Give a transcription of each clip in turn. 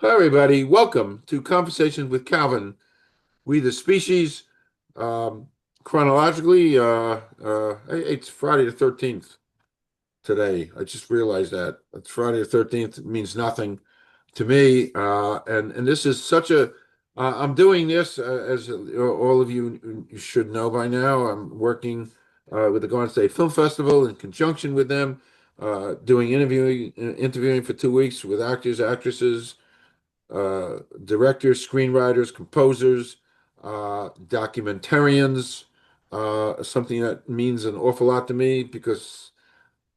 Hi, everybody. Welcome to Conversations with Calvin. We the species, um, chronologically, hey, it's Friday the 13th today. I just realized that. It's Friday the 13th. It means nothing to me. And this is such I'm doing this, as all of you should know by now. I'm working with the Garden State Film Festival in conjunction with them, doing interviewing for 2 weeks with actors, actresses, directors, screenwriters, composers, documentarians, something that means an awful lot to me because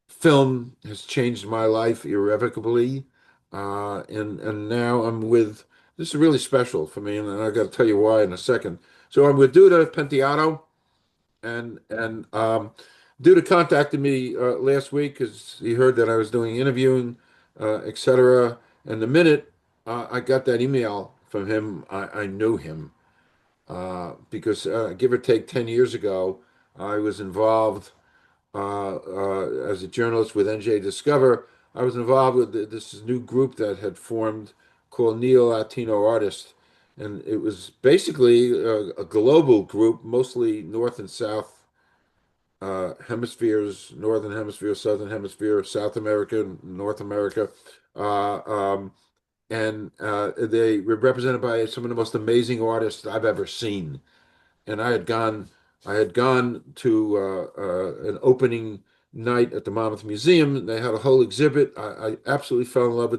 film has changed my life irrevocably. And now I'm with, this is really special for me, and I got to tell you why in a second. So I'm with DUDA Penteado, and DUDA contacted me last week because he heard that I was doing interviewing, etc. And the minute I got that email from him, I knew him because give or take 10 years ago, I was involved as a journalist with NJ Discover. I was involved with this new group that had formed called Neo-Latino Artists. And it was basically a global group, mostly North and South hemispheres, Northern Hemisphere, Southern Hemisphere, South America, North America. Uh, um, and they were represented by some of the most amazing artists I've ever seen. And I had gone to an opening night at the Monmouth Museum. They had a whole exhibit. I absolutely fell in love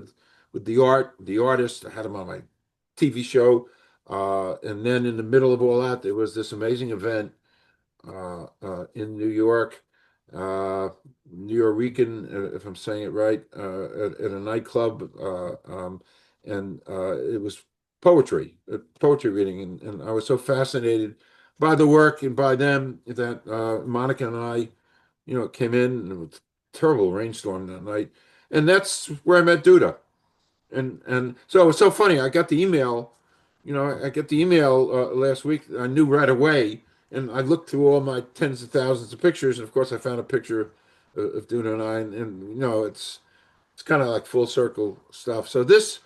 with the art, the artist. I had him on my TV show. And then in the middle of all that, there was this amazing event in New York, uh, New Yorican, if I'm saying it right, at a nightclub, and it was poetry reading, and I was so fascinated by the work and by them that Monica and I, came in, and it was a terrible rainstorm that night, and that's where I met Duda. And so it was so funny. I got the email, I get the email last week. I knew right away, and I looked through all my tens of thousands of pictures, and of course, I found a picture of Duna and I, and it's kind of like full circle stuff. So this,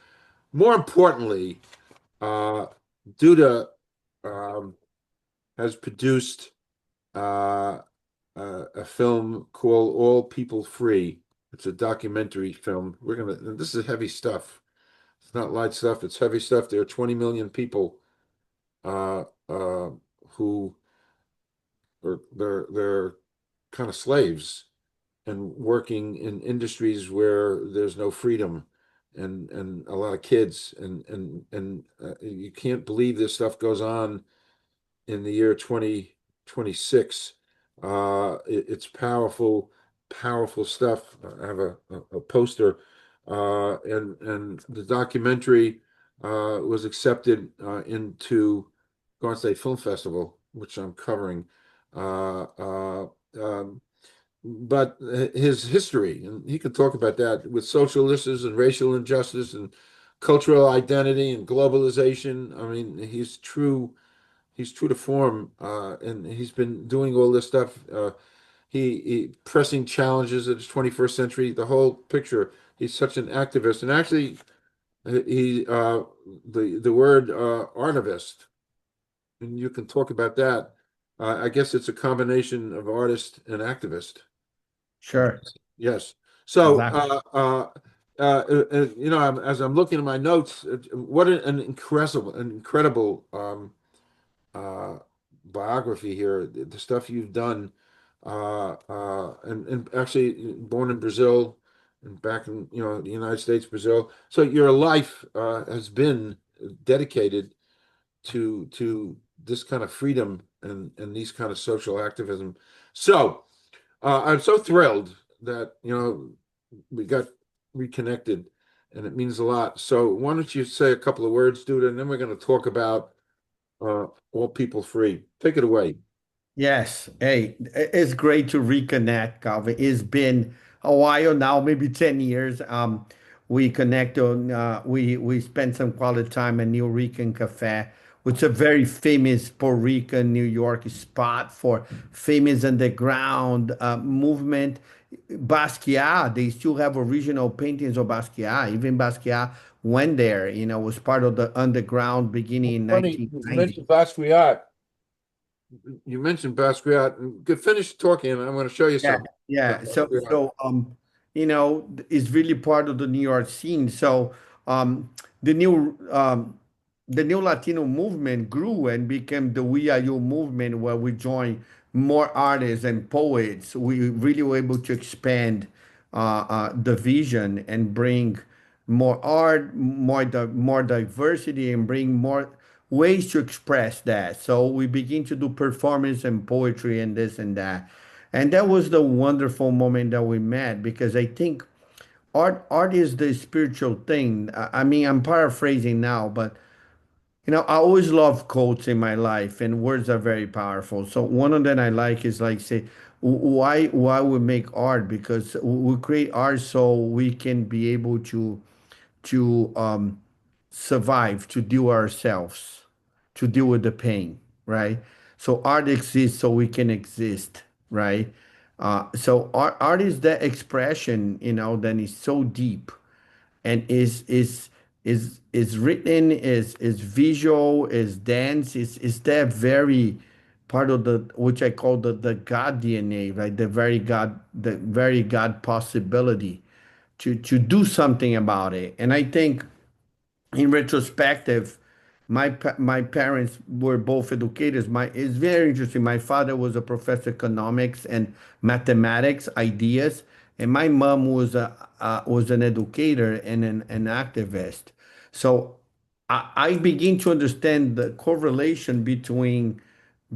more importantly, uh, Duda um, has produced uh, a film called All People Free. It's a documentary film. This is heavy stuff. It's not light stuff, it's heavy stuff. There are 20 million people uh, uh, who they're kind of slaves and working in industries where there's no freedom and a lot of kids and you can't believe this stuff goes on in the year 2026. It's powerful, powerful stuff. I have a poster, and the documentary was accepted into Garden State Film Festival, which I'm covering. Uh, uh, um, but his history, and he could talk about that with social issues and racial injustice and cultural identity and globalization. I mean, he's true to form, and he's been doing all this stuff. He pressing challenges of the 21st century, the whole picture. He's such an activist, and actually, he the word artivist, and you can talk about that. I guess it's a combination of artist and activist. Sure. Yes. So, Exactly. as I'm looking at my notes, what an incredible uh, biography here, the stuff you've done, and actually born in Brazil and back in, the United States, Brazil. So your life has been dedicated to this kind of freedom and these kind of social activism. So I'm so thrilled that, we got reconnected, and it means a lot. So why don't you say a couple of words, dude, and then we're going to talk about all people free. Take it away. Yes. Hey, it's great to reconnect, Calvin. It's been a while now, maybe 10 years. We connect on we spent some quality time at New Rican Cafe, which is a very famous Puerto Rican New York spot for famous underground movement. Basquiat, they still have original paintings of Basquiat. Even Basquiat went there, was part of the underground beginning in Funny, you 1990. mentioned Basquiat. You mentioned Basquiat. Good, finish talking, and I'm going to show you Yeah, something yeah. about So, Basquiat. so it's really part of the New York scene. So, the new Latino movement grew and became the We Are You movement, where we joined more artists and poets. We really were able to expand the vision and bring more art, more diversity, and bring more ways to express that. So we begin to do performance and poetry and this and that. And that was the wonderful moment that we met because I think art is the spiritual thing. I mean, I'm paraphrasing now, but I always love quotes in my life, and words are very powerful. So one of them I like is like say, why we make art? Because we create art so we can be able to survive, to deal ourselves, to deal with the pain, right? So art exists so we can exist, right? So art is that expression, that is so deep and is written, is visual, is dance, is that very part of the which I call the God DNA, right? The very God possibility to do something about it. And I think in retrospective, my parents were both educators. It's very interesting. My father was a professor of economics and mathematics ideas, and my mom was an educator and an activist. So I begin to understand the correlation between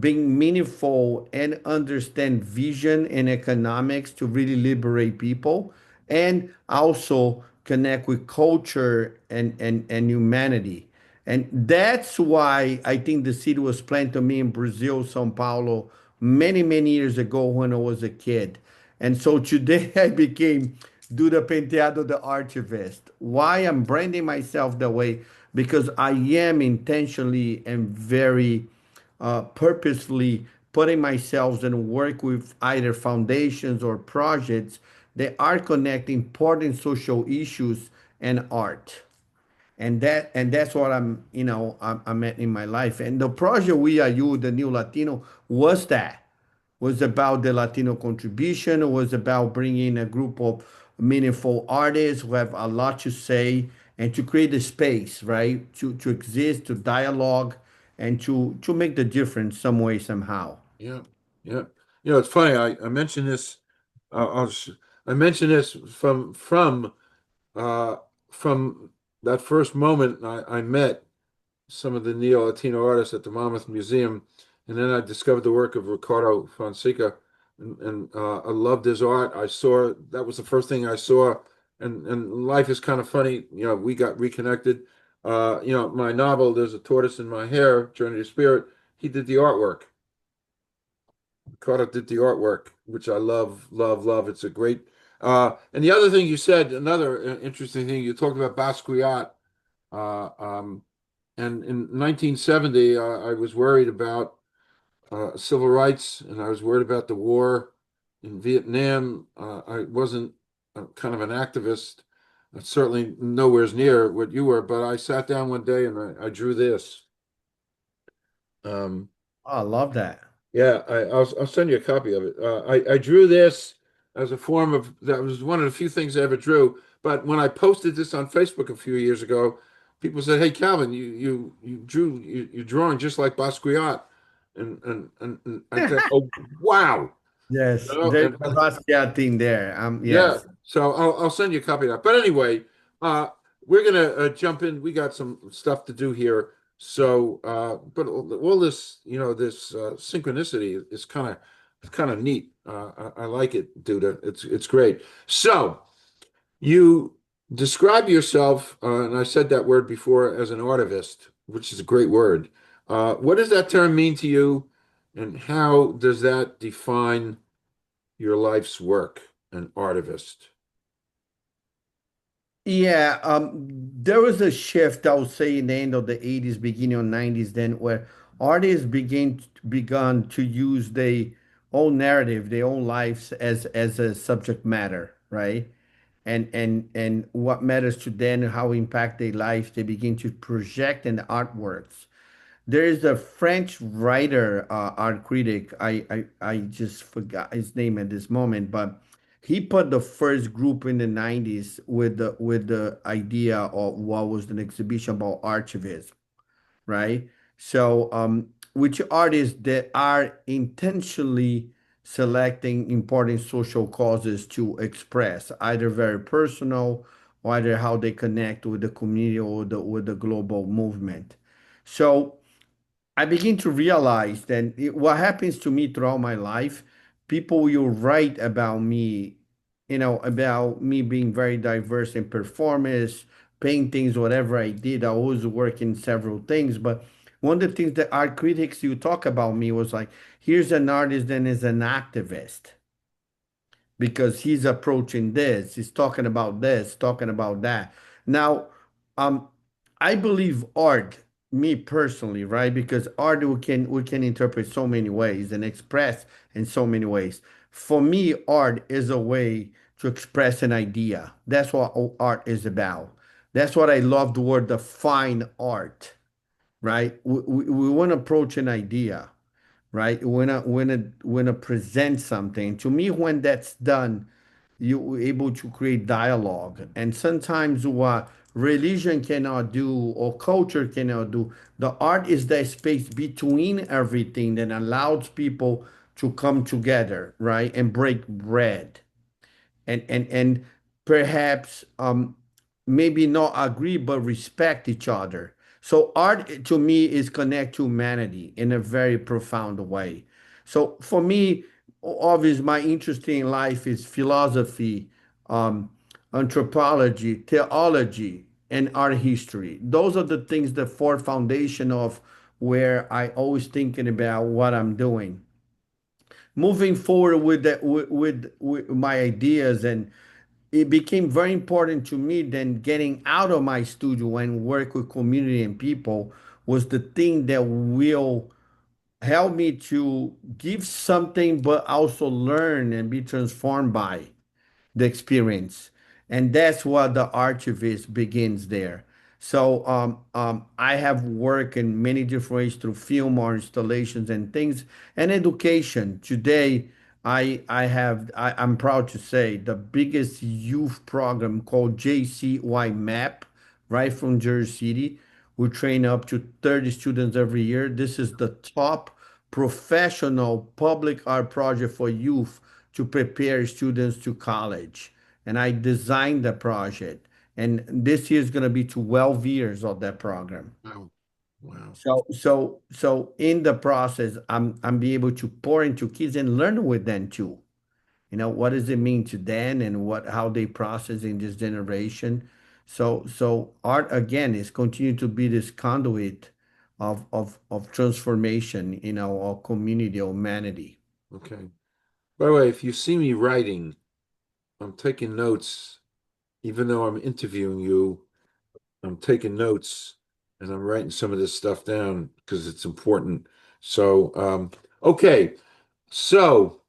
being meaningful and understand vision and economics to really liberate people and also connect with culture and humanity. And that's why I think the seed was planted to me in Brazil, Sao Paulo, many, many years ago when I was a kid. And so today I became DUDA Penteado, the artivist. Why I'm branding myself that way? Because I am intentionally and very purposefully putting myself and work with either foundations or projects that are connecting important social issues and art. And that's what I'm at in my life. And the project We Are You, the New Latino, was about the Latino contribution. It was about bringing a group of meaningful artists who have a lot to say and to create a space, right? To exist, to dialogue, and to make the difference some way, somehow. Yeah, yeah. It's funny. I mentioned this. I'll I mentioned this uh, from that first moment I met some of the neo-Latino artists at the Monmouth Museum, and then I discovered the work of Ricardo Fonseca, and I loved his art. I saw that was the first thing I saw, and life is kind of funny. We got reconnected. My novel, There's a Tortoise in My Hair, Journey to Spirit. He did the artwork. Ricardo did the artwork, which I love, love, love. It's a great. And the other thing you said, another interesting thing, you talked about Basquiat. Uh, um, and in 1970, I was worried about civil rights, and I was worried about the war in Vietnam. I wasn't kind of an activist, certainly nowhere near what you were, but I sat down one day and I drew this. Um, Oh, I love that. yeah, I'll send you a copy of it. I drew this as a form of that was one of the few things I ever drew. But when I posted this on Facebook a few years ago, people said, "Hey, Calvin, you drew you're drawing just like Basquiat," and I said, "Oh, wow." Yes, there's And a Basquiat thing there. yeah, Yes. so I'll send you a copy of that. But anyway, uh, we're gonna jump in. We got some stuff to do here. So, but all this, this synchronicity is kind of neat. I like it, Duda. It's great. So you describe yourself, and I said that word before, as an artivist, which is a great word. What does that term mean to you, and how does that define your life's work, an artivist? Yeah, there was a shift, I would say, in the end of the 80s, beginning of 90s, then where artists began to use own narrative, their own lives as a subject matter, right? And what matters to them, how impact their life, they begin to project in the artworks. There is a French writer, art critic. I just forgot his name at this moment, but he put the first group in the 90s with the idea of what was an exhibition about archivism, right? So, which artists that are intentionally selecting important social causes to express, either very personal or either how they connect with the community or with the global movement. So I begin to realize that what happens to me throughout my life, people will write about me, about me being very diverse in performance, paintings, whatever I did. I always work in several things. But one of the things that art critics you talk about me was like, here's an artist and is an activist because he's approaching this, he's talking about this, talking about that. Now, um, I believe art, me personally, right? Because art we can interpret so many ways and express in so many ways. For me, art is a way to express an idea. That's what art is about. That's what I love the word the fine art, right? We want to approach an idea, right? When I present something, to me, when that's done, you're able to create dialogue. And sometimes what religion cannot do or culture cannot do, the art is that space between everything that allows people to come together, right? And break bread and perhaps maybe not agree but respect each other. So art to me is connect to humanity in a very profound way. So for me, obviously my interest in life is philosophy, um, anthropology, theology, and art history. Those are the things that form foundation of where I always thinking about what I'm doing. Moving forward with that with my ideas, and it became very important to me then getting out of my studio and work with community and people was the thing that will help me to give something but also learn and be transformed by the experience. And that's what the archivist begins there. So I have worked in many different ways through film or installations and things and education. Today, I'm proud to say the biggest youth program called JCY MAP, right from Jersey City. We train up to 30 students every year. This is the top professional public art project for youth to prepare students to college. And I designed the project. And this year is going to be 12 years of that program. Wow. Wow. So in the process, I'm be able to pour into kids and learn with them too. What does it mean to them and how they process in this generation. So art again is continue to be this conduit of transformation in our community, humanity. Okay. By the way, if you see me writing, I'm taking notes, even though I'm interviewing you, I'm taking notes and I'm writing some of this stuff down because it's important. So, okay. So,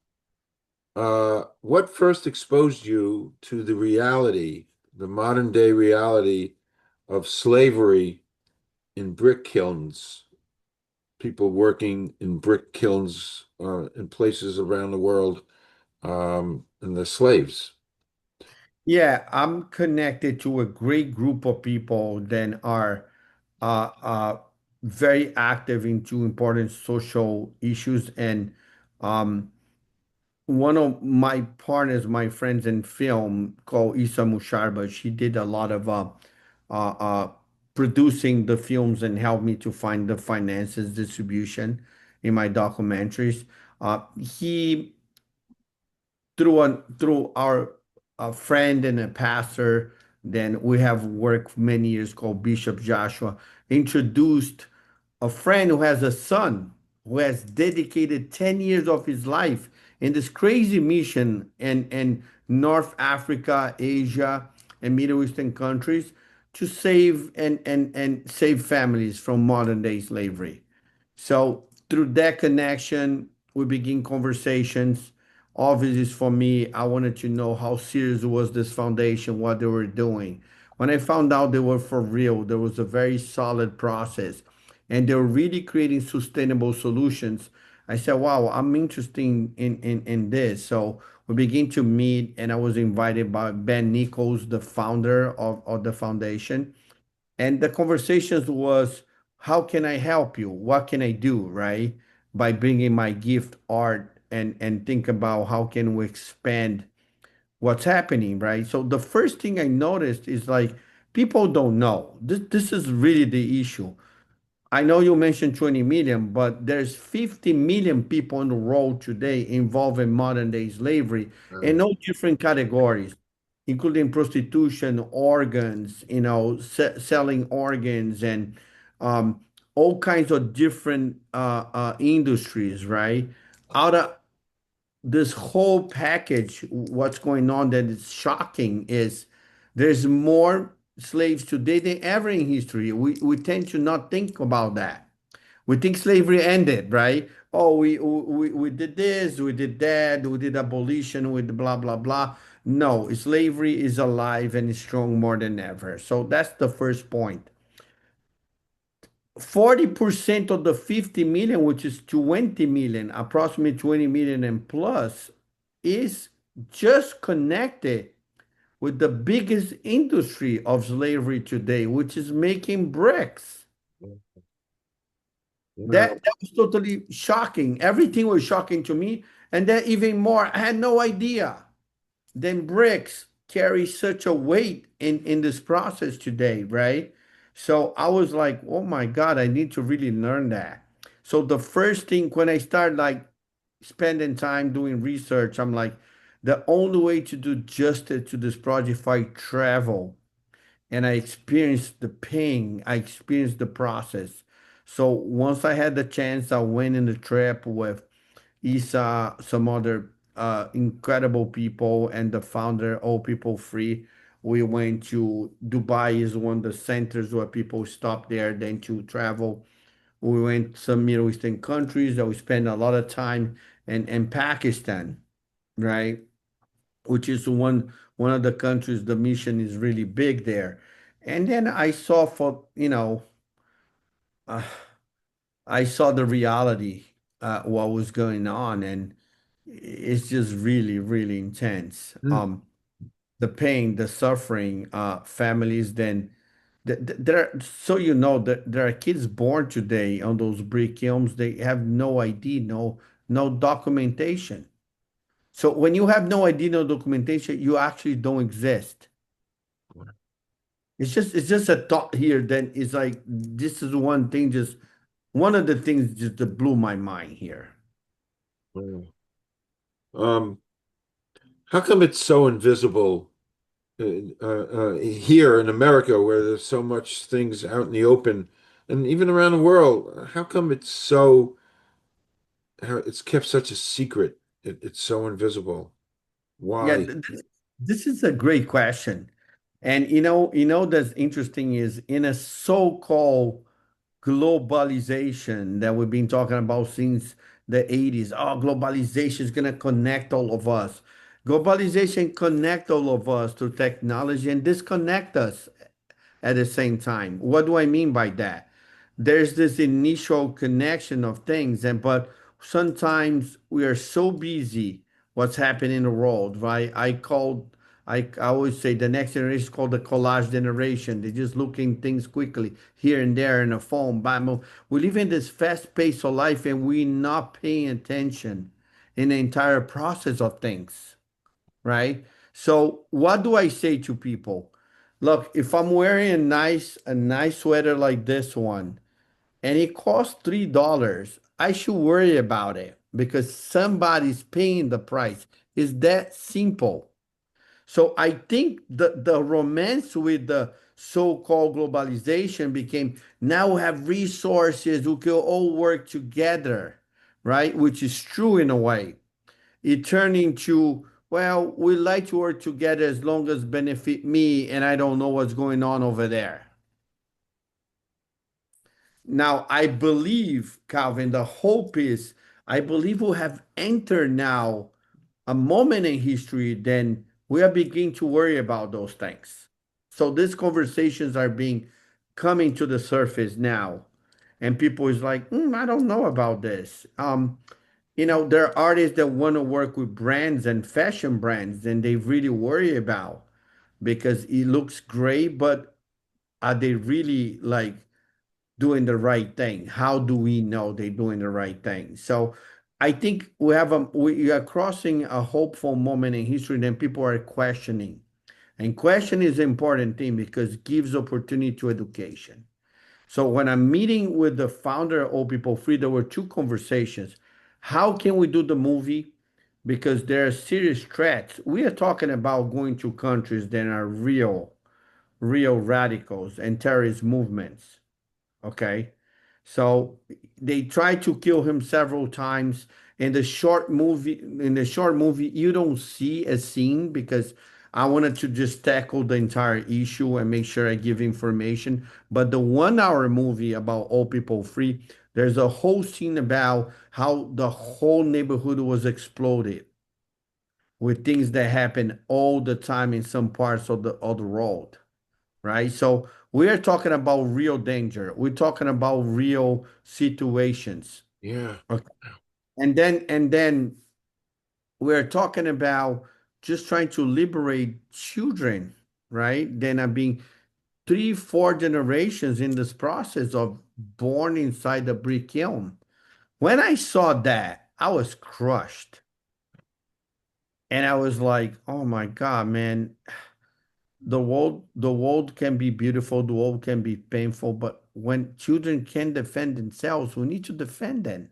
what first exposed you to the reality, the modern day reality of slavery in brick kilns, people working in brick kilns in places around the world, and the slaves? Yeah, I'm connected to a great group of people that are uh, uh, very active into important social issues. And um, one of my partners, my friends in film called Isa Musharba, she did a lot of uh, uh, producing the films and helped me to find the finances distribution in my documentaries. He through our a friend and a pastor, then we have worked many years called Bishop Joshua, introduced a friend who has a son who has dedicated 10 years of his life in this crazy mission in North Africa, Asia, and Middle Eastern countries to save and save families from modern day slavery. So through that connection, we begin conversations. Obviously, for me, I wanted to know how serious was this foundation, what they were doing. When I found out they were for real, there was a very solid process, and they were really creating sustainable solutions. I said, "Wow, I'm interested in this." So we begin to meet, and I was invited by Ben Nichols, the founder of the foundation, and the conversations was, how can I help you? What can I do, right? By bringing my gift art and think about how can we expand what's happening, right? So the first thing I noticed is like people don't know. This is really the issue. I know you mentioned 20 million, but there's 50 million people on the road today involved in modern day slavery in Uh, all different categories, including prostitution, organs, selling organs, and um, all kinds of different industries, right? Out of this whole package, what's going on that is shocking is there's more slaves today than ever in history. We tend to not think about that. We think slavery ended, right? Oh, we did this, we did that, we did abolition with blah, blah, blah. No, slavery is alive and is strong more than ever. So that's the first point. 40% of the 50 million, which is 20 million, approximately 20 million and plus, is just connected with the biggest industry of slavery today, which is making bricks. yeah. That was totally shocking. Everything was shocking to me. And then even more, I had no idea. Then bricks carry such a weight in this process today, right? So I was like, oh my God, I need to really learn that. So the first thing when I start like spending time doing research, I'm like, the only way to do justice to this project if I travel and I experienced the pain, I experienced the process. So once I had the chance, I went in the trip with Isa, some other incredible people, and the founder, All People Free. We went to Dubai, is one of the centers where people stop there then to travel. We went to some Middle Eastern countries that we spent a lot of time in Pakistan, right? Which is one of the countries the mission is really big there. And then I saw uh, I saw the reality, what was going on, and it's just really, really intense. Mm. The pain, the suffering, families. Then there, so that there are kids born today on those brick kilns. They have no ID, no documentation. So when you have no ID, no documentation, you actually don't exist. It's just a thought here. Then it's like this is one thing, just one of the things just that blew my mind here. Mm. Um, how come it's so invisible here in America, where there's so much things out in the open, and even around the world? How come it's kept such a secret? It's so invisible. Yeah, Why? this is a great question. And that's interesting is in a so-called globalization that we've been talking about since the 80s. Oh, globalization is going to connect all of us. Globalization connect all of us to technology and disconnect us at the same time. What do I mean by that? There's this initial connection of things, and but sometimes we are so busy what's happening in the world, right? I always say the next generation is called the collage generation. They're just looking things quickly here and there in a phone. Bam. We live in this fast pace of life and we're not paying attention in the entire process of things, right? So what do I say to people? Look, if I'm wearing a nice sweater like this one and it costs $3, I should worry about it because somebody's paying the price. It's that simple. So I think the romance with the so-called globalization became now we have resources, we can all work together, right? Which is true in a way. It turned into, well, we like to work together as long as benefit me and I don't know what's going on over there. Now, I believe, Calvin, the hope is I believe we have entered now a moment in history, then we are beginning to worry about those things. So these conversations are being coming to the surface now, and people is like, I don't know about this. There are artists that want to work with brands and fashion brands, and they really worry about because it looks great, but are they really like doing the right thing? How do we know they're doing the right thing? So I think we are crossing a hopeful moment in history, then people are questioning. And question is an important thing because it gives opportunity to education. So when I'm meeting with the founder of Old People Free, there were two conversations. How can we do the movie? Because there are serious threats. We are talking about going to countries that are real radicals and terrorist movements. Okay. So they tried to kill him several times. In the short movie, you don't see a scene because I wanted to just tackle the entire issue and make sure I give information. But the 1 hour movie about All People Free, there's a whole scene about how the whole neighborhood was exploded with things that happen all the time in some parts of the world, right? So we are talking about real danger. We're talking about real situations. Yeah. Okay. And then we're talking about just trying to liberate children, right? Then are being 3, 4 generations in this process of born inside the brick kiln. When I saw that, I was crushed. And I was like, oh my God, man, the world can be beautiful, the world can be painful, but when children can defend themselves, we need to defend them,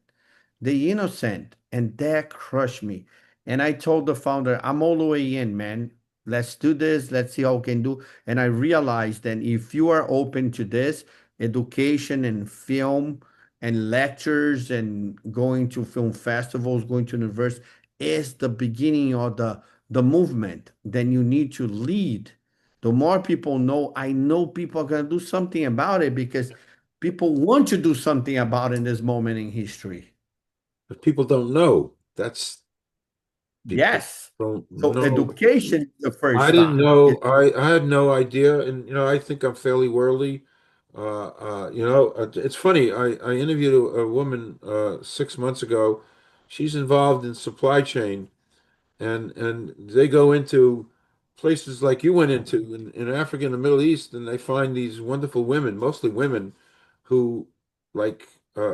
the innocent. And that crushed me. And I told the founder, I'm all the way in, man. Let's do this. Let's see how we can do. And I realized that if you are open to this, education and film and lectures and going to film festivals, going to university is the beginning of the movement. Then you need to lead. The more people know, I know people are going to do something about it because people want to do something about it in this moment in history. But people don't know. That's people Yes. don't So know. education is the first I didn't stop. know. I had no idea, and I think I'm fairly worldly. It's funny. I interviewed a woman 6 months ago. She's involved in supply chain, and they go into places like you went into in Africa and the Middle East, and they find these wonderful women, mostly women, who like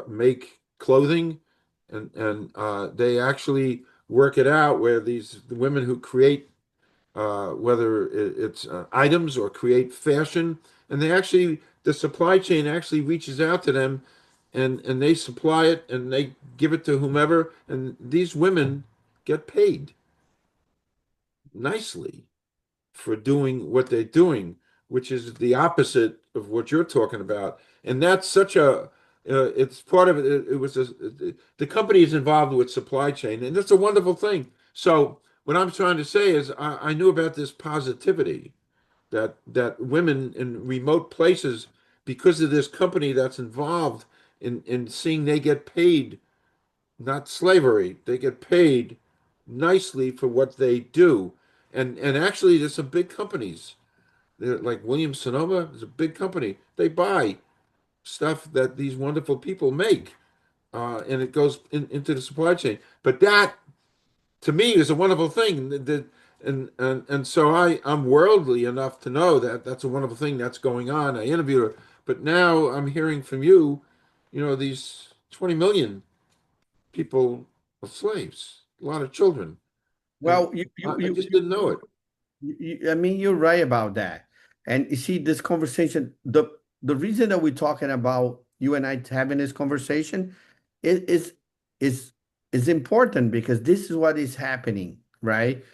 make clothing, and they actually work it out where the women who create whether it's items or create fashion, and the supply chain actually reaches out to them, and they supply it and they give it to whomever, and these women get paid nicely for doing what they're doing, which is the opposite of what you're talking about. And that's such it's part of it. The company is involved with supply chain, and that's a wonderful thing. So what I'm trying to say is I knew about this positivity that women in remote places, because of this company that's involved in seeing they get paid, not slavery, they get paid nicely for what they do. And actually there's some big companies. Like Williams Sonoma is a big company. They buy stuff that these wonderful people make, and it goes into the supply chain. But that, to me, is a wonderful thing. And so I'm worldly enough to know that that's a wonderful thing that's going on. I interviewed her, but now I'm hearing from you, these 20 million people are slaves, a lot of children, and Well, you, you, I you, just didn't know it. I mean, you're right about that. And you see, this conversation, the reason that we're talking about you and I having this conversation is is is important because this is what is happening, right?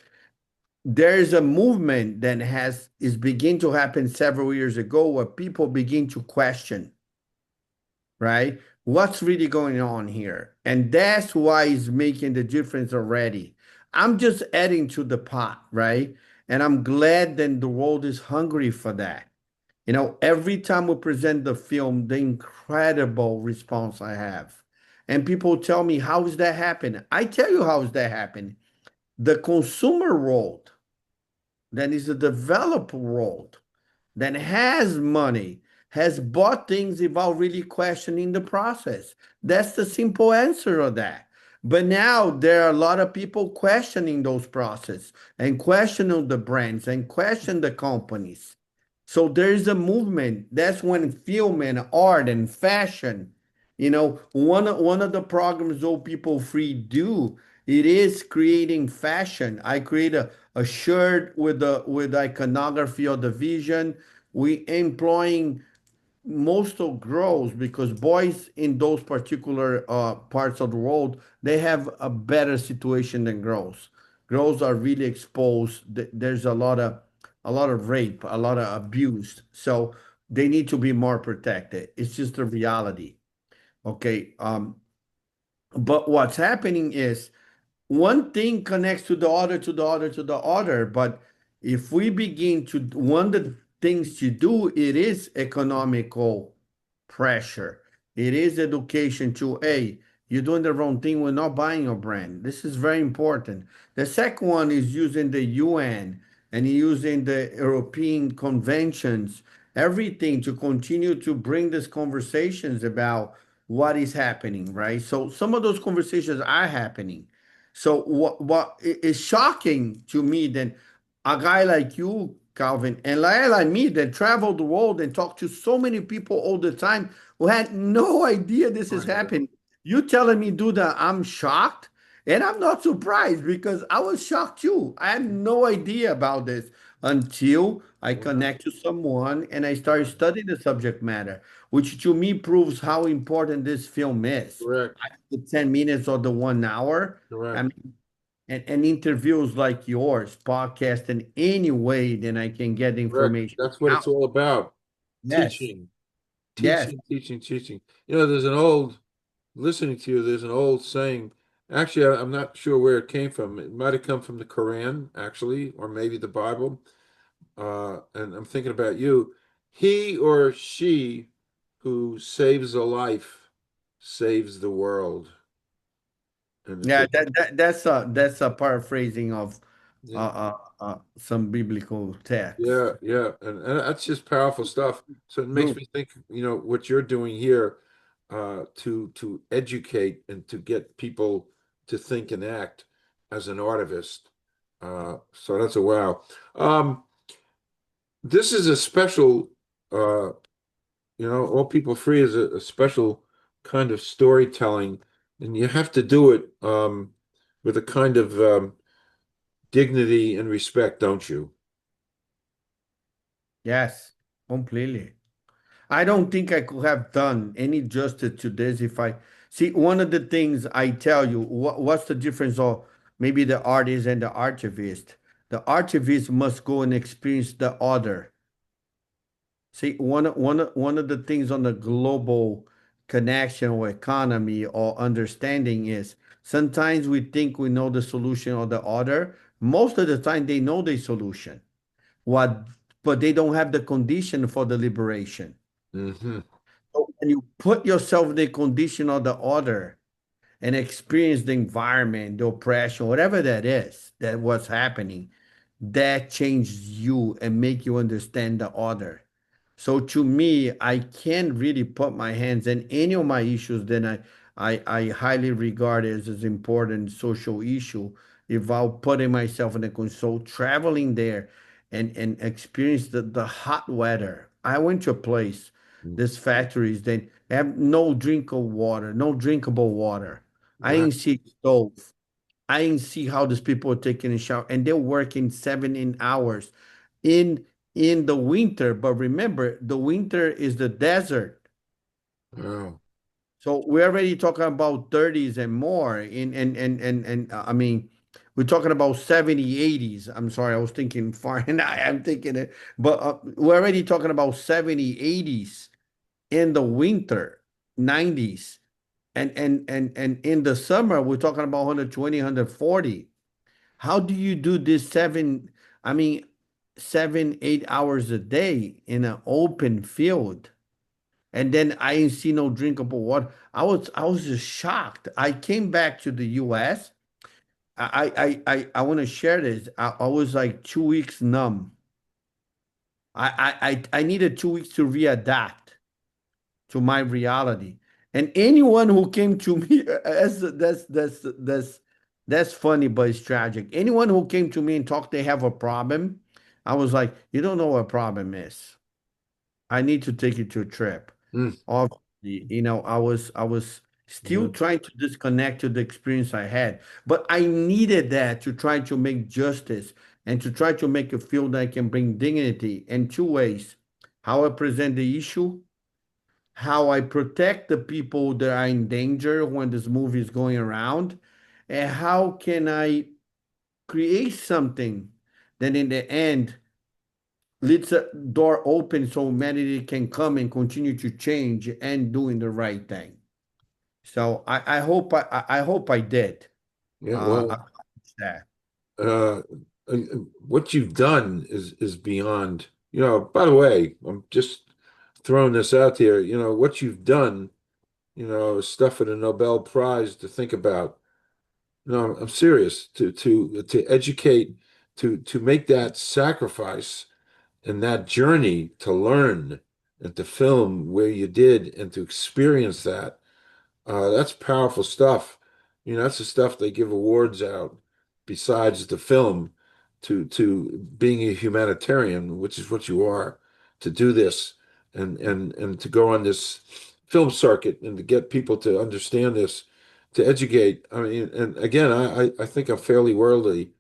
There is a movement that is begin to happen several years ago where people begin to question, right? What's really going on here? And that's why it's making the difference already. I'm just adding to the pot, right? And I'm glad that the world is hungry for that. Every time we present the film, the incredible response I have. And people tell me, how is that happening? I tell you how is that happening. The consumer world, that is the developer world, that has money, has bought things without really questioning the process. That's the simple answer of that. But now there are a lot of people questioning those processes and questioning the brands and question the companies. So there is a movement. That's when film and art and fashion, one of the programs Old People Free do, it is creating fashion. I create a shirt with iconography of the vision. We employing most of girls because boys in those particular parts of the world, they have a better situation than girls. Girls are really exposed. There's a lot of rape, a lot of abuse, so they need to be more protected. It's just the reality. Okay. But what's happening is one thing connects to the other, to the other, to the other. But if we begin to, one of the things to do, it is economical pressure. It is education to, hey, you're doing the wrong thing. We're not buying your brand. This is very important. The second one is using the UN and using the European conventions, everything to continue to bring these conversations about what is happening, right? So some of those conversations are happening. So what is shocking to me then a guy like you, Calvin, and like me that travel the world and talk to so many people all the time who had no idea this is happening. You telling me, dude, that I'm shocked? And I'm not surprised because I was shocked too. I had no idea about this until I Wow. connect to someone and I started studying the subject matter, which to me proves how important this film is. Correct. The 10 minutes or the 1 hour. I Correct. mean, and interviews like yours, podcast in any way, then I can get Correct. information That's what it's out. all about. Yes, Teaching, yes. teaching, teaching, teaching. There's an old, listening to you, there's an old saying. Actually, I'm not sure where it came from. It might have come from the Quran, actually, or maybe the Bible. And I'm thinking about you. He or she who saves a life saves the world. And Yeah, that's a paraphrasing of some biblical text. yeah, yeah, and that's just powerful stuff. So it makes True. me think, what you're doing here, to educate and to get people to think and act as an artivist. So that's a wow. Um, this is a special, uh, All People Free is a special kind of storytelling, and you have to do it with a kind of dignity and respect, don't you? Yes, completely. I don't think I could have done any justice to this if I see one of the things I tell you, what's the difference of maybe the artist and the archivist? The archivist must go and experience the other. See, one of the things on the global connection or economy or understanding is sometimes we think we know the solution or the other. Most of the time they know the solution. What, but they don't have the condition for the liberation. Hmm. So when you put yourself in the condition of the other and experience the environment, the oppression, whatever that is, that was happening, that changes you and make you understand the other. So to me, I can't really put my hands in any of my issues that I highly regard as important social issue without putting myself in a console, traveling there and experience the hot weather. I went to a place, this factories, they have no drinkable water, no drinkable water. I Wow. didn't see stove. I didn't see how these people are taking a shower and they're working 17 hours in in the winter. But remember, the winter is the desert. Wow. So we're already talking about 30s and more I mean, we're talking about 70, 80s. I'm sorry, I was thinking far and I'm thinking it, but we're already talking about 70, 80s in the winter, 90s. And in the summer, we're talking about 120, 140. How do you do this I mean, 7, 8 hours a day in an open field? and then I ain't see no drinkable water. I was just shocked. I came back to the US. I want to share this. I was like 2 weeks numb. I needed 2 weeks to readapt to my reality. And anyone who came to me, that's funny, but it's tragic. Anyone who came to me and talked they have a problem, I was like, you don't know what a problem is. I need to take you to a trip. Mm, Obviously, I was still mhm. trying to disconnect to the experience I had, but I needed that to try to make justice and to try to make it feel that I can bring dignity in two ways: how I present the issue, how I protect the people that are in danger when this movie is going around, and how can I create something that in the end leaves a door open so humanity can come and continue to change and doing the right thing. So I hope I did Yeah, well, accomplish that. uh, uh, what you've done is beyond, by the way, I'm just throwing this out there, what you've done, is stuff for the Nobel Prize to think about. No, I'm serious. To educate, to make that sacrifice and that journey to learn and to film where you did and to experience that. That's powerful stuff. That's the stuff they give awards out besides the film to being a humanitarian, which is what you are, to do this and to go on this film circuit and to get people to understand this, to educate. I mean, and again, I think I'm fairly worldly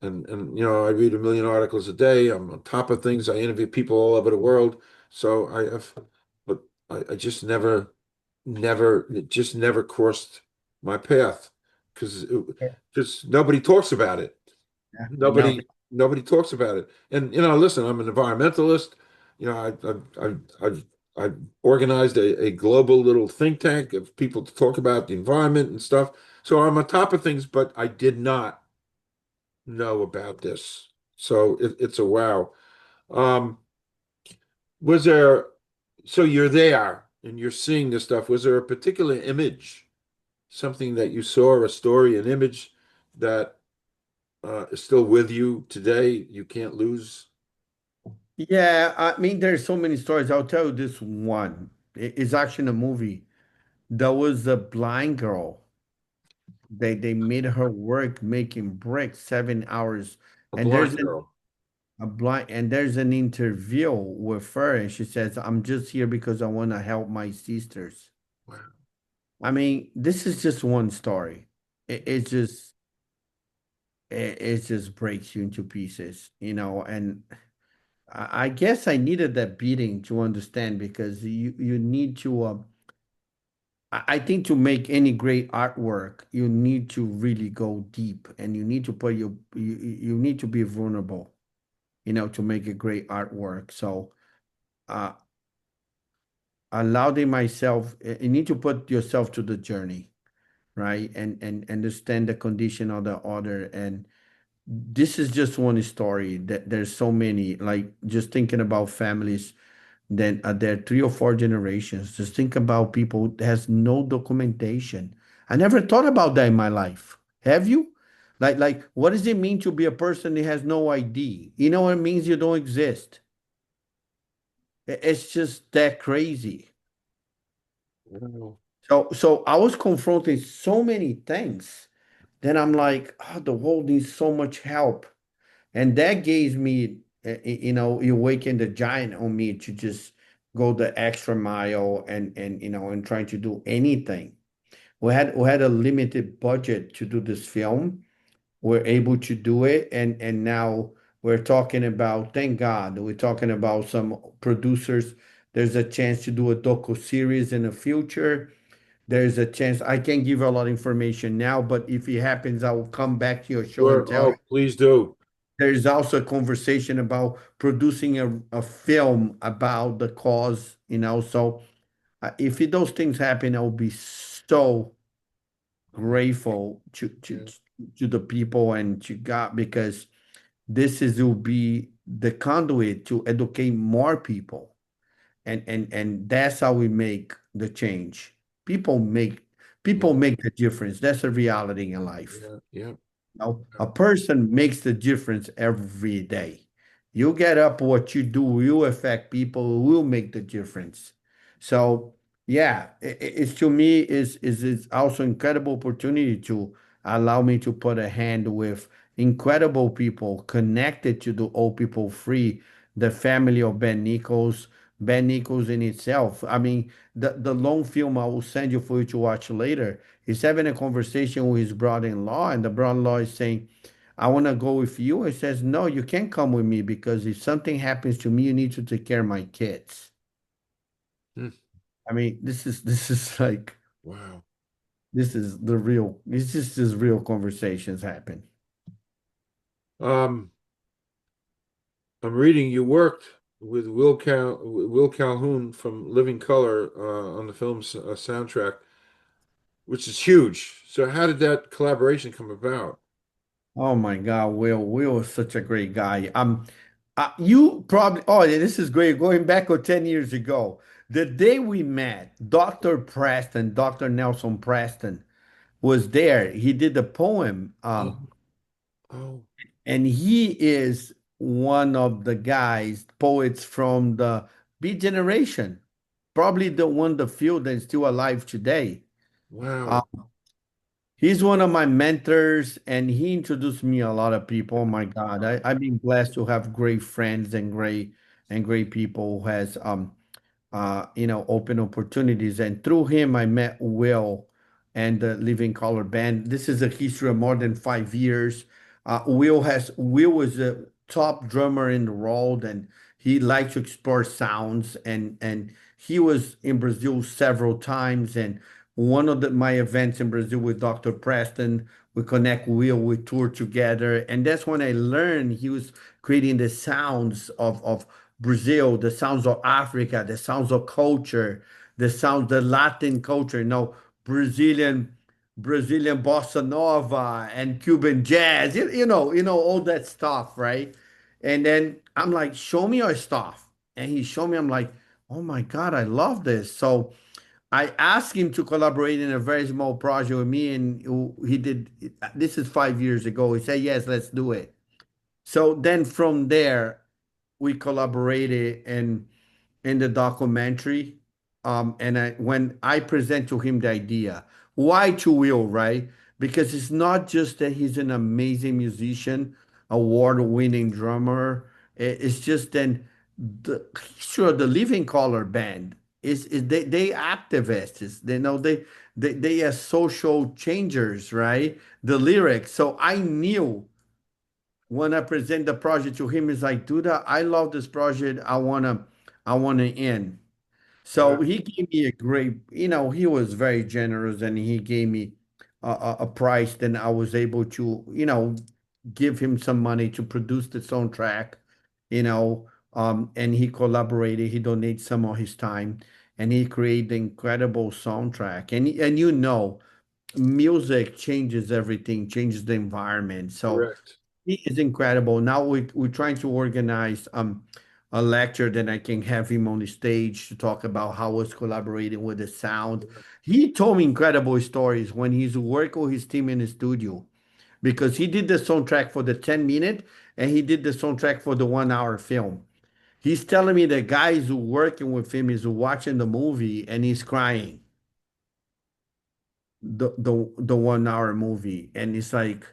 and I read a million articles a day. I'm on top of things. I interview people all over the world. So but I just it just never crossed my path because because nobody talks about it. Yeah, no, Nobody talks about it. And listen, I'm an environmentalist. I've organized a global little think tank of people to talk about the environment and stuff. So I'm on top of things, but I did not know about this. So it's a wow. Um, was there, so you're there and you're seeing this stuff. Was there a particular image, something that you saw, a story, an image that is still with you today, you can't lose? yeah. I mean, there's so many stories. I'll tell you this one. It's actually a movie. There was a blind girl. They made her work making bricks 7 hours, A and there's blind girl. an interview with her, and she says, "I'm just here because I want to help my sisters." Wow. I mean, this is just one story. It just it just breaks you into pieces, and I guess I needed that beating to understand because you need to. I think to make any great artwork, you need to really go deep, and you need to put you need to be vulnerable, to make a great artwork. So, uh, allowing myself, you need to put yourself to the journey, right? And understand the condition of the other. And this is just one story that there's so many, like just thinking about families, then there are 3 or 4 generations. Just think about people that has no documentation. I never thought about that in my life. Have you? Like, what does it mean to be a person that has no ID? You know what it means? You don't exist. It's just that crazy. Wow. So I was confronting so many things. Then I'm like, oh, the world needs so much help. And that gave me, you awakened the giant on me to just go the extra mile and trying to do anything. We had a limited budget to do this film. We're able to do it, and now we're talking about, thank God, we're talking about some producers. There's a chance to do a docu series in the future. There's a chance. I can't give a lot of information now, but if it happens, I will come back to your show and Sure. tell you. Oh, please do. There's also a conversation about producing a film about the cause, So if those things happen, I will be so grateful Yeah. to the people and to God, because this will be the conduit to educate more people. And that's how we make the change. People make Yeah. people make the difference. That's a reality in life. Yeah. Yeah. Know, a person makes the difference every day. You get up, what you do will affect people, will make the difference. So yeah, it's to me is also incredible opportunity to allow me to put a hand with incredible people connected to the Old People Free, the family of Ben Nichols. Ben Nichols in itself. I mean, the long film I will send you for you to watch later. He's having a conversation with his brother-in-law, and the brother-in-law is saying, I want to go with you. He says, no, you can't come with me because if something happens to me, you need to take care of my kids. Hmm. I mean, this is like Wow. this is just real conversations happen. Um, I'm reading you worked with Will Calhoun from Living Color on the film's soundtrack, which is huge. So how did that collaboration come about? Oh my God, Will is such a great guy. You probably, oh, yeah, this is great. Going back 10 years ago, the day we met, Dr. Preston, Dr. Nelson Preston was there. He did a poem. Oh, oh, And he is one of the guys, poets from the Beat generation, probably the one, the few that's still alive today. Uh, wow. he's one of my mentors, and he introduced me a lot of people. Oh my God, I've been blessed to have great friends and great people who has open opportunities. And through him, I met Will and the Living Color Band. This is a history of more than 5 years. Will was a top drummer in the world, and he liked to explore sounds. And he was in Brazil several times. And one of my events in Brazil with Dr. Preston, we connect Will, we tour together, and that's when I learned he was creating the sounds of Brazil, the sounds of Africa, the sounds of culture, the Latin culture, Brazilian bossa nova and Cuban jazz, all that stuff, right? And then I'm like, show me your stuff. And he showed me, I'm like, oh my God, I love this. So I asked him to collaborate in a very small project with me, and he did. This is 5 years ago. He said, yes, let's do it. So then from there, we collaborated in the documentary. And when I present to him the idea, why to Will, right? Because it's not just that he's an amazing musician, award-winning drummer. It's just then sure, the Living Color Band is they activists. They are social changers, right? The lyrics. So I knew when I present the project to him, he's like, Duda, I love this project. I wanna end. Wow. So he gave me a great, he was very generous, and he gave me a price. Then I was able to, give him some money to produce the soundtrack, and he collaborated. He donated some of his time, and he created incredible soundtrack. And music changes everything, changes the environment. So Correct. he is incredible. Now we're trying to organize a lecture that I can have him on the stage to talk about how was collaborating with the sound. He told me incredible stories when he's working with his team in the studio, because he did the soundtrack for the 10 minute, and he did the soundtrack for the 1 hour film. He's telling me the guys who working with him is watching the movie and he's crying. The 1 hour movie. And it's like,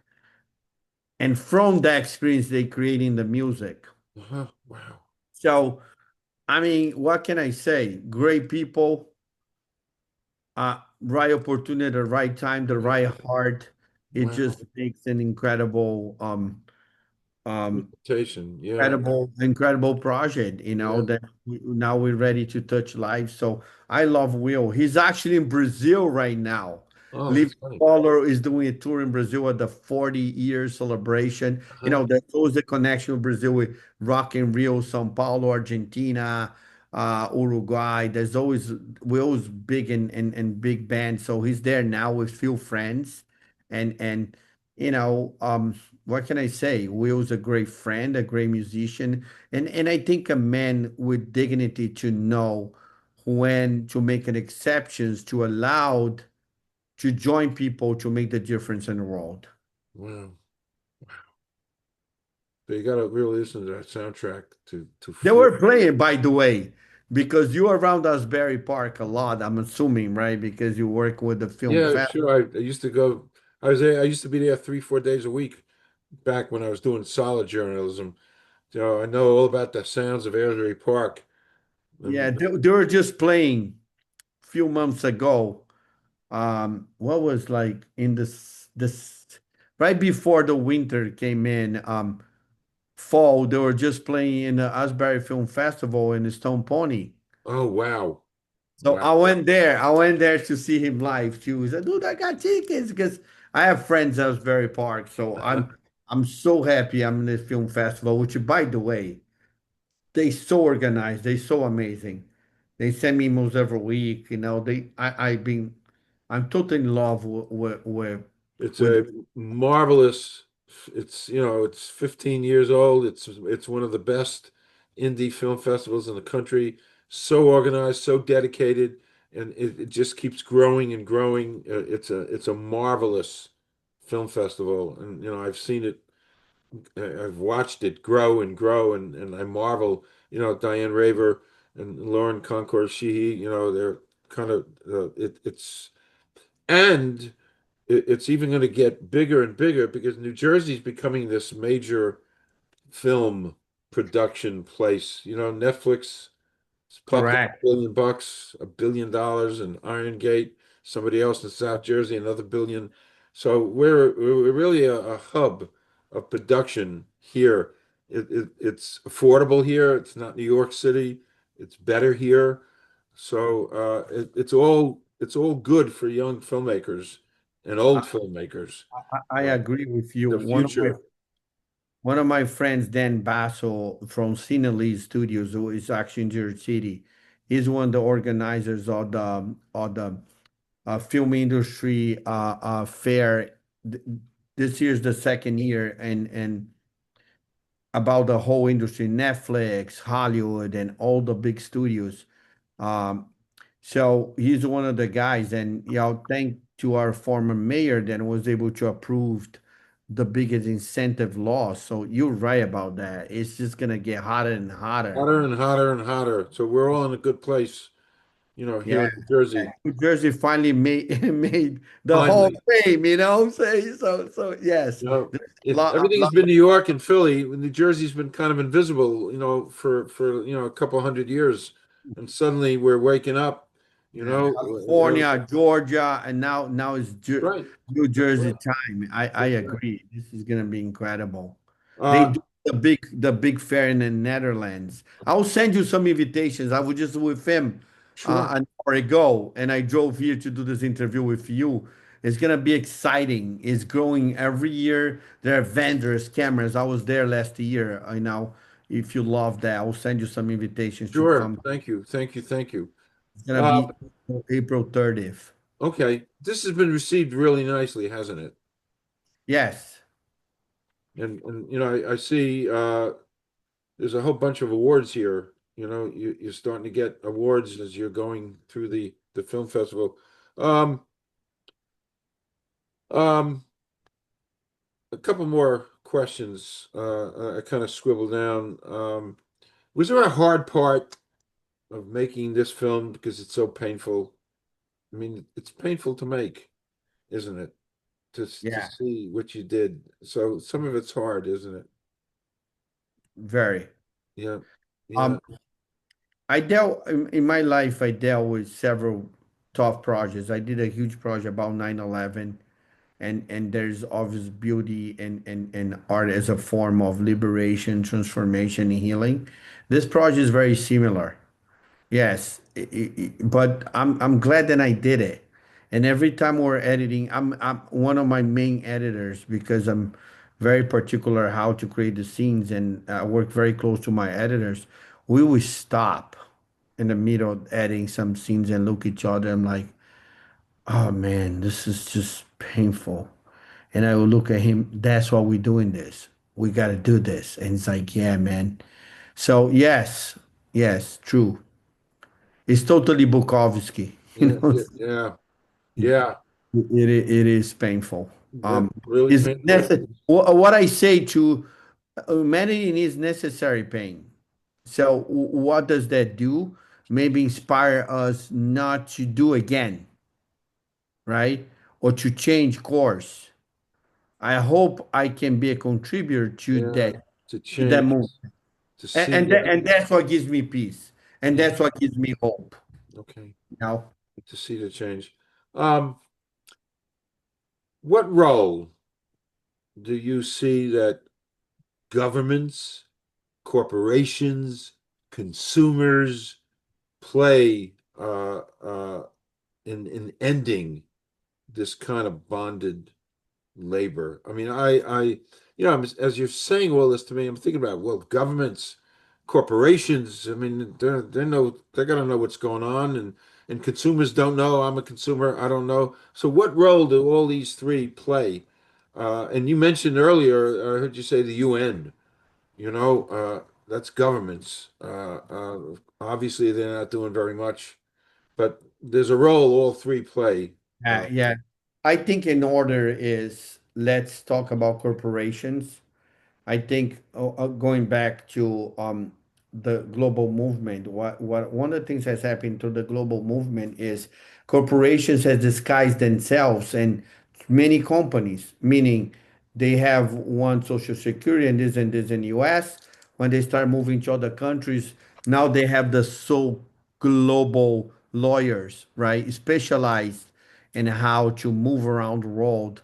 and from that experience, they creating the music. Uh-huh. Wow. So, I mean, what can I say? Great people, right opportunity, the right time, the right heart. It Wow. just makes an um, Invitation. Yeah. incredible project, Yeah. that now we're ready to touch life. So I love Will. He's actually in Brazil right now. Oh, Liv that's funny. Paulo is doing a tour in Brazil at the 40-year celebration. Uh-huh. There's always a connection with Brazil with Rock in Rio, São Paulo, Argentina, Uruguay. We're always big in big band. So he's there now with few friends, and you know, what can I say? Will's a great friend, a great musician, and I think a man with dignity to know when to make an exceptions to allow to join people to make the difference in the world. Wow. So you got to really listen to that soundtrack to They feel. were playing, by the way, because you around Asbury Park a lot, I'm assuming, right? Because you work with the film Yeah, fest. sure. I used to go. I was there. I used to be there 3, 4 days a week back when I was doing solid journalism. So I know all about the sounds of Asbury Park. Yeah, And they were just playing a few months ago. What was like in this right before the winter came in, fall, they were just playing in the Asbury Film Festival in the Stone Pony. oh wow, So wow. I went there. I went there to see him live too. He said, "Dude, I got tickets because I have friends at Asbury Park." So Uh-huh. I'm so happy I'm in this film festival. Which, by the way, they so organized. They so amazing. They send me emails every week. You know, I'm totally in love It's with a marvelous. It's 15 years old. It's one of the best indie film festivals in the country. So organized, so dedicated, and it just keeps growing and growing. It's a marvelous film festival, and I've seen it. I've watched it grow and grow, and I marvel. Diane Raver and Lauren Concord Sheehy. They're kind of and it's even going to get bigger and bigger because New Jersey's becoming this major film production place. Netflix it's popped up correct. $1 billion, $1 billion, and Iron Gate, somebody else in South Jersey, another billion. So we're really a hub of production here. It's affordable here. It's not New York City. It's better here. So it's all good for young filmmakers and I, old filmmakers. I Uh, agree with you. the future. One of my friends, Dan Basso from Cinelli Studios, who is actually in Jersey City, he's one of the organizers of the film industry fair. Th- This year's the second year, and about the whole industry, Netflix, Hollywood, and all the big studios. Um, so he's one of the guys, and thank to our former mayor that was able to approve the biggest incentive law. So you're right about that. It's just gonna get hotter and hotter. Hotter and hotter and hotter. So we're all in a good place, here Yeah, in New Jersey. New Jersey finally made made the Hall of Finally. Fame. So yes, there's Everything's been New York and Philly. New Jersey's been kind of invisible, for a couple hundred years, and suddenly we're waking up. You yeah, know, California, Georgia, and now it's right? New That's Jersey right. time. I That's right. agree. This is gonna be incredible. They Uh, do the big fair in the Netherlands. I'll send you some invitations. I was just with him sure, an hour ago, and I drove here to do this interview with you. It's gonna be exciting. It's growing every year. There are vendors, cameras. I was there last year. I know if you love that, I'll send you some invitations to sure. come. Thank you, thank you, thank you. It's gonna Uh, be April 30th. okay, this has been received really nicely, hasn't it? Yes, And I see there's a whole bunch of awards here. You're starting to get awards as you're going through the film festival. Um, um, a couple more questions. I kind of scribbled down. Was there a hard part of making this film because it's so painful? I mean, it's painful to make, isn't it? To yeah, see what you did. So some of it's hard, isn't it? very. Yeah, yeah. Um, I dealt in my life, I dealt with several tough projects. I did a huge project about 9/11, and there's obvious beauty and art as a form of liberation, transformation, and healing. This project is very similar. Yes, but I'm glad that I did it. And every time we're editing, I'm one of my main editors because I'm very particular how to create the scenes, and I work very close to my editors. We will stop in the middle of editing some scenes and look at each other. I'm like, oh man, this is just painful. And I would look at him, that's why we're doing this. We got to do this. And it's like, yeah, man. So yes, yes, true. It's totally Bukowski. You Yeah, know, yeah, yeah, yeah. it is painful. Yeah, really Is painful. what I say to humanity needs necessary pain. So what does that do? Maybe inspire us not to do again, right? Or to change course. I hope I can be a contributor Yeah, to to that change, move. to see that. And that's what gives me peace. And Yeah, that's what gives me hope. okay. You know? To see the change. Um, what role do you see that governments, corporations, consumers play in ending this kind of bonded labor? I mean, as you're saying all this to me, I'm thinking about, well, governments, corporations. I mean, they got to know what's going on, and consumers don't know. I'm a consumer. I don't know. So, what role do all these three play? And you mentioned earlier, I heard you say the UN. That's governments. Obviously, they're not doing very much, but there's a role all three play. Yeah. I think in order is let's talk about corporations. I think going back to the global movement, what one of the things that's happened to the global movement is corporations have disguised themselves and many companies, meaning they have one social security and this in US. When they start moving to other countries, now they have the so global lawyers, right? Specialized in how to move around the world,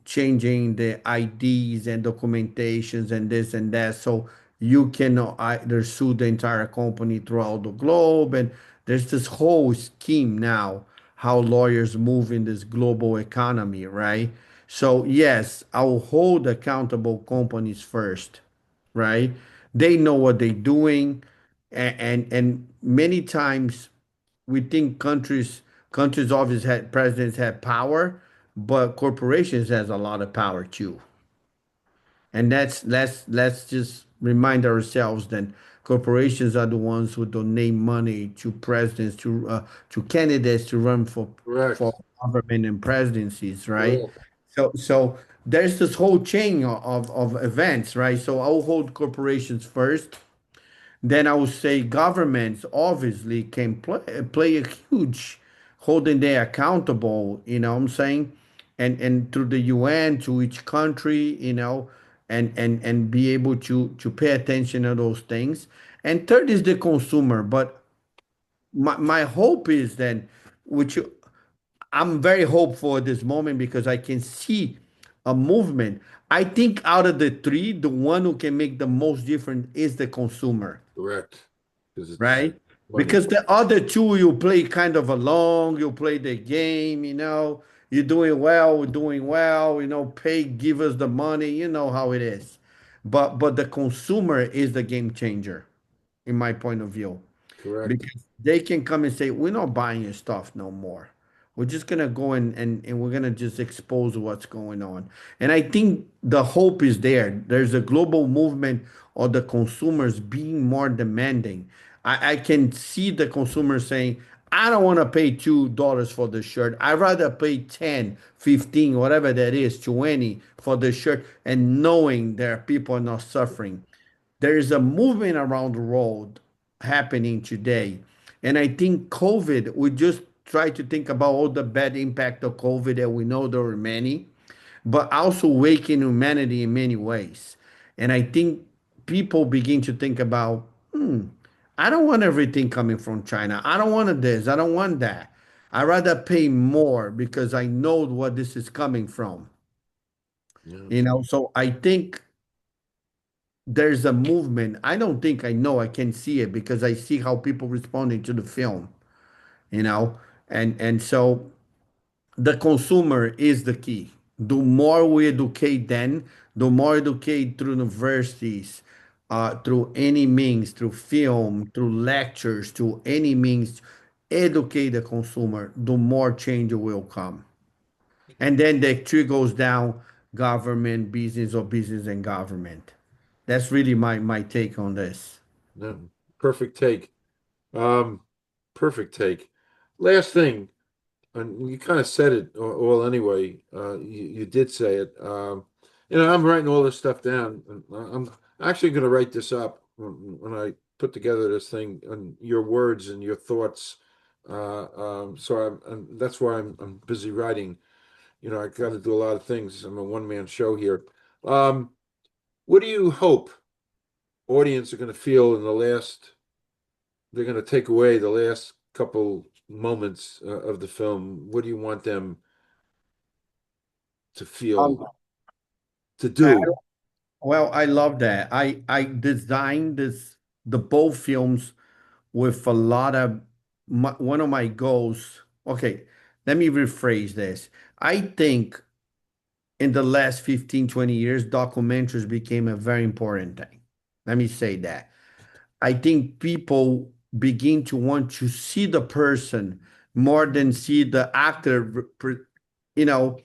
changing the IDs and documentations and this and that. So you can either sue the entire company throughout the globe. And there's this whole scheme now, how lawyers move in this global economy, right? So yes, I'll hold accountable companies first, right? They know what they're doing. And many times we think countries obviously had presidents have power, but corporations has a lot of power too. And let's just remind ourselves that corporations are the ones who donate money to presidents, to candidates to run for Correct. government and presidencies, right? Correct. So there's this whole chain of events, right? So I'll hold corporations first, then I would say governments obviously can play a huge holding they accountable, you know what I'm saying? And through the UN to each country, and be able to pay attention to those things. And third is the consumer. But my hope is then, which I'm very hopeful at this moment because I can see a movement. I think out of the three, the one who can make the most difference is the consumer, Correct. Because it's right? money. Because the other two, you play kind of along, you play the game, you're doing well, pay, give us the money, you know how it is. But the consumer is the game changer, in my point of view, Correct. because they can come and say, we're not buying your stuff no more. We're just gonna go and we're gonna just expose what's going on. And I think the hope is there. There's a global movement of the consumers being more demanding. I can see the consumer saying, I don't want to pay $2 for the shirt. I'd rather pay 10, 15, whatever that is, 20 for the shirt, and knowing there are people not suffering. There is a movement around the world happening today. And I think COVID, we just try to think about all the bad impact of COVID, and we know there were many, but also waking humanity in many ways. And I think people begin to think about, I don't want everything coming from China. I don't want this. I don't want that. I rather pay more because I know what this is coming from. Yeah. So I think there's a movement. I don't think I know. I can see it because I see how people responding to the film, you know, and so the consumer is the key. The more we educate them, the more educate through universities, through any means, through film, through lectures, through any means, educate the consumer, the more change will come. And then the trickles down government, business, or business and government. That's really my take on this. No, perfect take. Um, perfect take. Last thing, and you kind of said it all anyway. You did say it. I'm writing all this stuff down. And I'm actually going to write this up when I put together this thing and your words and your thoughts. And that's why I'm busy writing. I got to do a lot of things. I'm a one-man show here. Um, what do you hope audience are going to feel in the last? They're going to take away the last couple moments of the film. What do you want them to Um, feel, to I, do? well, I love that. I designed the both films with a lot of one of my goals. Okay, let me rephrase this. I think in the last 15, 20 years, documentaries became a very important thing. Let me say that. I think people begin to want to see the person more than see the actor, you know,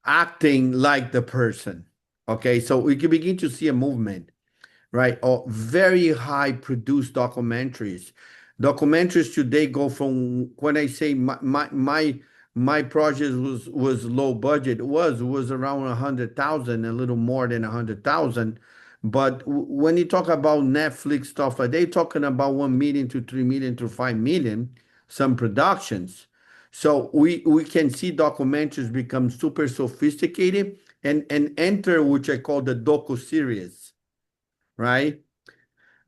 acting like the person. Okay, so we can begin to see a movement, right? Or very high produced documentaries. Documentaries today go from when I say my project was low budget, it was around 100,000, a little more than 100,000. But when you talk about Netflix stuff, they talking about 1 million to 3 million to 5 million, some productions. So we can see documentaries become super sophisticated and enter which I call the docu series, right?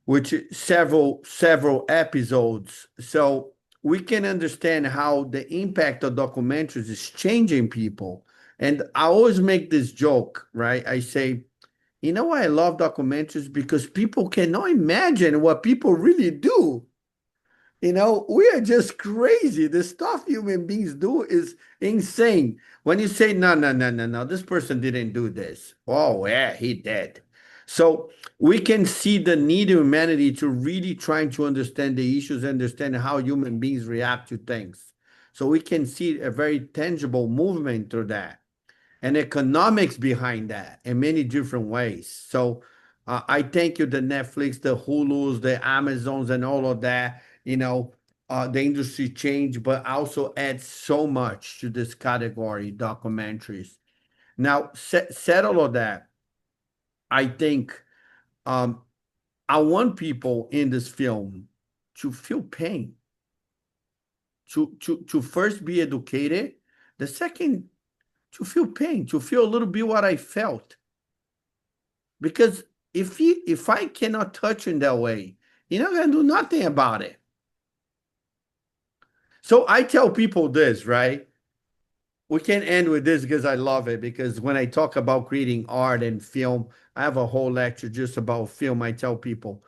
Which several episodes. So we can understand how the impact of documentaries is changing people. And I always make this joke, right? I say, you know why I love documentaries? Because people cannot imagine what people really do. We are just crazy. The stuff human beings do is insane. When you say, no, no, no, no, no, this person didn't do this. Oh, yeah, he did. So we can see the need of humanity to really trying to understand the issues, understand how human beings react to things. So we can see a very tangible movement through that and economics behind that in many different ways. So I thank you, the Netflix, the Hulus, the Amazons, and all of that. The industry change, but also adds so much to this category, documentaries. Now, said all of that, I think um, I want people in this film to feel pain, to first be educated, the second to feel pain, to feel a little bit what I felt. Because if I cannot touch in that way, you're not gonna do nothing about it. So I tell people this, right? We can end with this because I love it. Because when I talk about creating art and film, I have a whole lecture just about film. I tell people,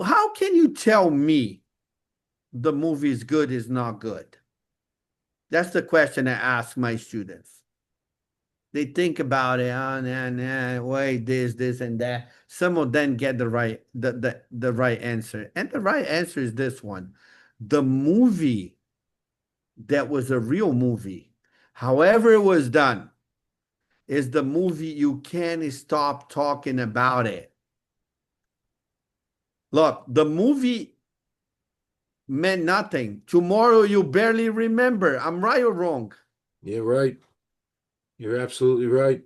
how can you tell me the movie is good, is not good? That's the question I ask my students. They think about it, oh, nah, nah, wait, this, and that. Some of them get the right answer. And the right answer is this one. The movie that was a real movie, however it was done, is the movie you can't stop talking about it. Look, the movie meant nothing. Tomorrow you barely remember. I'm right or wrong? Yeah, right. You're absolutely right.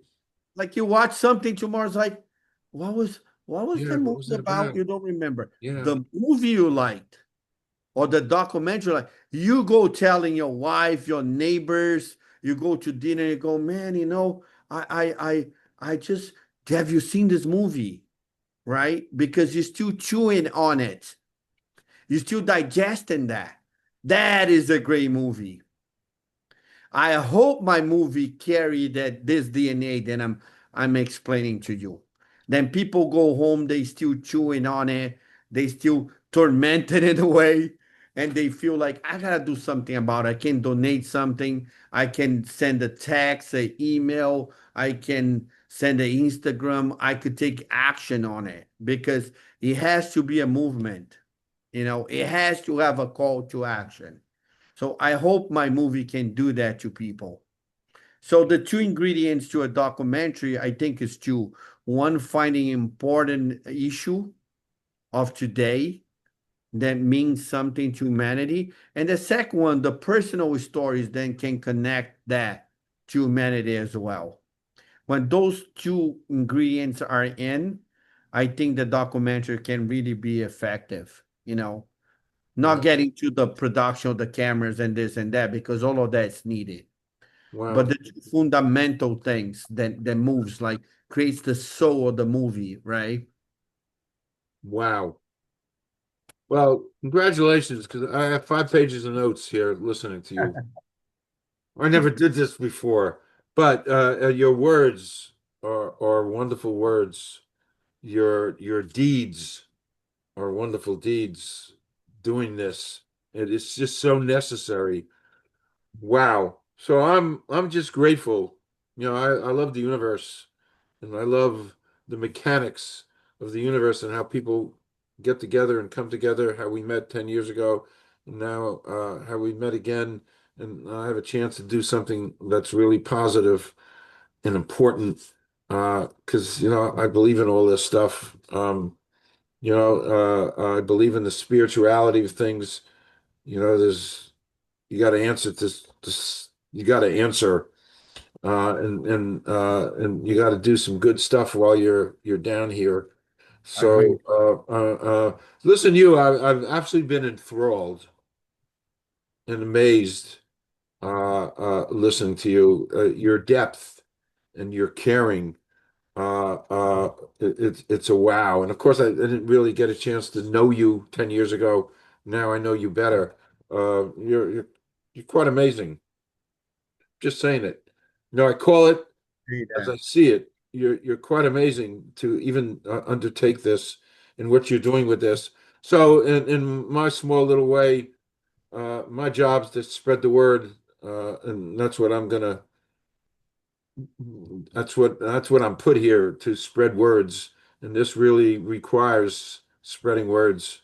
Like you watch something tomorrow's like, what was what was Yeah, the what movie was that about? about? You don't remember. Yeah, The movie you liked or the documentary, like you go telling your wife, your neighbors, you go to dinner, you go, man, I just have you seen this movie? Right? Because you're still chewing on it. You're still digesting that. That is a great movie. I hope my movie carry that this DNA that I'm explaining to you. Then people go home, they still chewing on it, they still tormented in a way, and they feel like I gotta do something about it. I can donate something, I can send a text, an email, I can send an Instagram, I could take action on it because it has to be a movement. It has to have a call to action. So I hope my movie can do that to people. So the two ingredients to a documentary, I think, is two. One, finding important issue of today that means something to humanity. And the second one, the personal stories then can connect that to humanity as well. When those two ingredients are in, I think the documentary can really be effective, not Wow. getting to the production of the cameras and this and that, because all of that is needed. But Wow. the two fundamental things that moves, like creates the soul of the movie, right? Wow. Well, congratulations, because I have 5 pages of notes here listening to you. I never did this before, but your words are wonderful words. Your deeds are wonderful deeds. Doing this, it's just so necessary. Wow. So I'm just grateful. I love the universe, and I love the mechanics of the universe and how people get together and come together, how we met 10 years ago, and now how we met again. And I have a chance to do something that's really positive and important because, I believe in all this stuff. I believe in the spirituality of things. You got to answer this, you got to answer and you got to do some good stuff while you're down here. So Agree. listen, I've absolutely been enthralled and amazed listening to you. Your depth and your caring. It's a wow. And of course, I didn't really get a chance to know you 10 years ago. Now I know you better. You're quite amazing. Just saying it. I call it See as I that. see it. You're quite amazing to even undertake this and what you're doing with this. So, in my small little way, my job's to spread the word, and that's what I'm gonna. That's what I'm put here to spread words, and this really requires spreading words,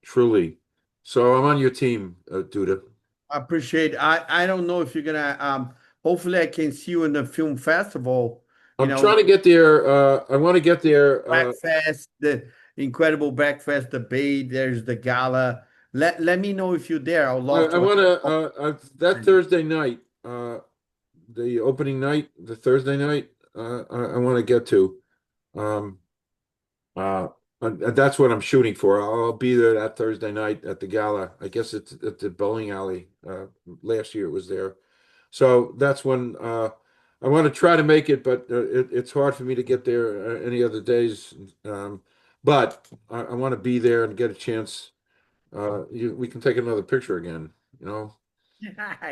truly. So I'm on your team, Duda. I appreciate. I don't know if you're gonna. Hopefully, I can see you in the film festival. I'm trying to get there. I want to get there. Breakfast, the incredible breakfast, the bay. There's the gala. Let me know if you're there. I'd I, love I to. want to that Thursday night, the opening night, the Thursday night. I want to get to. Um, that's what I'm shooting for. I'll be there that Thursday night at the gala. I guess it's at the bowling alley. Last year it was there, so that's when I want to try to make it, but it's hard for me to get there any other days. But I want to be there and get a chance. We can take another picture again. You know.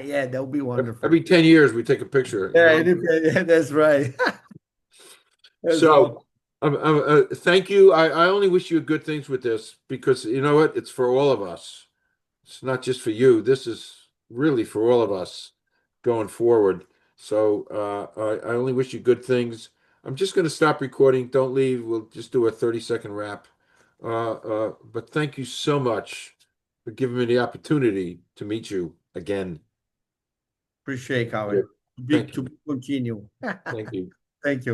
Yeah, that would be wonderful. Every 10 years we take a picture, Yeah, yeah, that's right. That's awesome. So thank you. I only wish you good things with this because you know what? It's for all of us. It's not just for you. This is really for all of us going forward. So I only wish you good things. I'm just going to stop recording. Don't leave. We'll just do a 30-second wrap. But thank you so much for giving me the opportunity to meet you again. Appreciate, Good. Calvin. Thank To you. be continue. Thank you. Thank you.